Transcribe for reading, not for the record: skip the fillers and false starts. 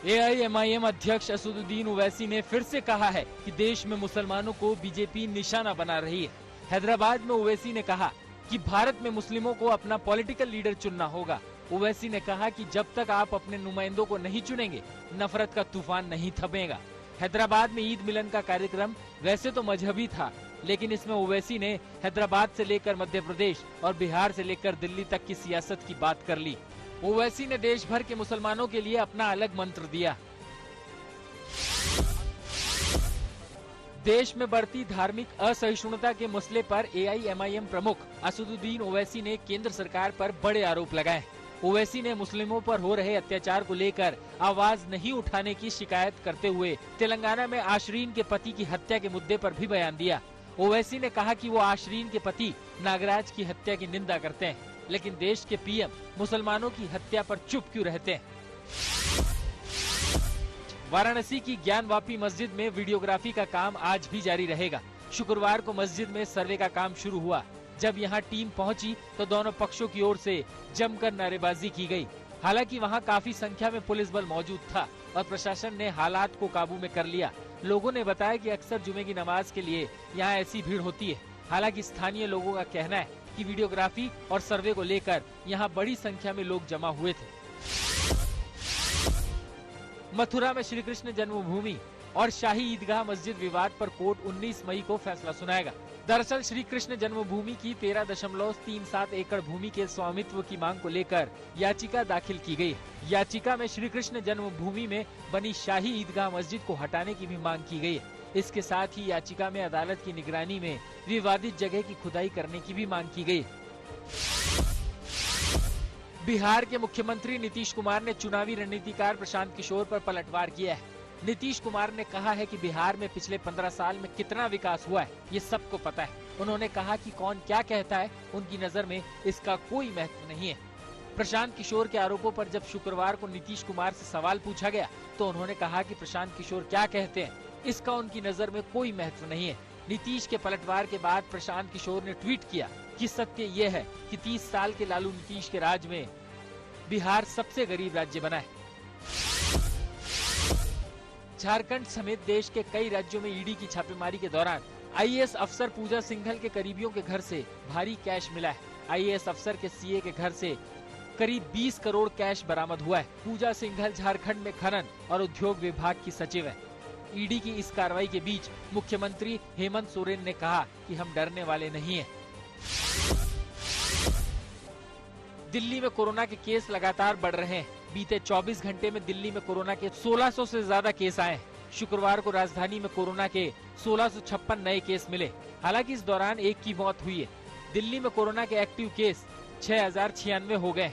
AIMIM अध्यक्ष असदुद्दीन ओवैसी ने फिर से कहा है कि देश में मुसलमानों को बीजेपी निशाना बना रही है। हैदराबाद में ओवैसी ने कहा कि भारत में मुस्लिमों को अपना पॉलिटिकल लीडर चुनना होगा। ओवैसी ने कहा कि जब तक आप अपने नुमाइंदों को नहीं चुनेंगे, नफरत का तूफान नहीं थमेगा। हैदराबाद में ईद मिलन का कार्यक्रम वैसे तो मजहबी था, लेकिन इसमें ओवैसी ने हैदराबाद से लेकर मध्य प्रदेश और बिहार से लेकर दिल्ली तक की सियासत की बात कर ली। ओवैसी ने देश भर के मुसलमानों के लिए अपना अलग मंत्र दिया। देश में बढ़ती धार्मिक असहिष्णुता के मसले पर AIMIM प्रमुख असदुद्दीन ओवैसी ने केंद्र सरकार पर बड़े आरोप लगाए। ओवैसी ने मुस्लिमों पर हो रहे अत्याचार को लेकर आवाज नहीं उठाने की शिकायत करते हुए तेलंगाना में आशरीन के पति की हत्या के मुद्दे पर भी बयान दिया। ओवैसी ने कहा कि वो आशरीन के पति नागराज की हत्या की निंदा करते हैं, लेकिन देश के PM मुसलमानों की हत्या पर चुप क्यों रहते हैं। वाराणसी की ज्ञानवापी मस्जिद में वीडियोग्राफी का काम आज भी जारी रहेगा। शुक्रवार को मस्जिद में सर्वे का काम शुरू हुआ। जब यहां टीम पहुंची तो दोनों पक्षों की ओर से जमकर नारेबाजी की गई। हालांकि वहां काफी संख्या में पुलिस बल मौजूद था और प्रशासन ने हालात को काबू में कर लिया। लोगों ने बताया कि अक्सर जुमे की नमाज के लिए यहां ऐसी भीड़ होती है। हालांकि स्थानीय लोगों का कहना है कि वीडियोग्राफी और सर्वे को लेकर यहां बड़ी संख्या में लोग जमा हुए थे। मथुरा में श्री कृष्ण जन्मभूमि और शाही ईदगाह मस्जिद विवाद पर कोर्ट 19 मई को फैसला सुनाएगा। दरअसल श्री कृष्ण जन्मभूमि की 13.37 एकड़ भूमि के स्वामित्व की मांग को लेकर याचिका दाखिल की गई। याचिका में श्री कृष्ण जन्मभूमि में बनी शाही ईदगाह मस्जिद को हटाने की भी मांग की गई है। इसके साथ ही याचिका में अदालत की निगरानी में विवादित जगह की खुदाई करने की भी मांग की गई। बिहार के मुख्यमंत्री नीतीश कुमार ने चुनावी रणनीतिकार प्रशांत किशोर पर पलटवार किया है। नीतीश कुमार ने कहा है कि बिहार में पिछले 15 साल में कितना विकास हुआ है, ये सबको पता है। उन्होंने कहा कि कौन क्या कहता है, उनकी नजर में इसका कोई महत्व नहीं है। प्रशांत किशोर के आरोपों पर जब शुक्रवार को नीतीश कुमार से सवाल पूछा गया तो उन्होंने कहा कि प्रशांत किशोर क्या कहते हैं, इसका उनकी नजर में कोई महत्व नहीं है। नीतीश के पलटवार के बाद प्रशांत किशोर ने ट्वीट किया कि सत्य ये है कि 30 साल के लालू नीतीश के राज में बिहार सबसे गरीब राज्य बना है। झारखंड समेत देश के कई राज्यों में ईडी की छापेमारी के दौरान IAS अफसर पूजा सिंघल के करीबियों के घर से भारी कैश मिला है। IAS अफसर के CA के घर से करीब 20 करोड़ कैश बरामद हुआ है। पूजा सिंघल झारखंड में खनन और उद्योग विभाग की सचिव है। ईडी की इस कार्रवाई के बीच मुख्यमंत्री हेमंत सोरेन ने कहा कि हम डरने वाले नहीं हैं। दिल्ली में कोरोना के केस लगातार बढ़ रहे हैं। बीते 24 घंटे में दिल्ली में कोरोना के 1600 से ज्यादा केस आए। शुक्रवार को राजधानी में कोरोना के 1656 नए केस मिले। हालांकि इस दौरान एक की मौत हुई है। दिल्ली में कोरोना के एक्टिव केस 6096 हो गए।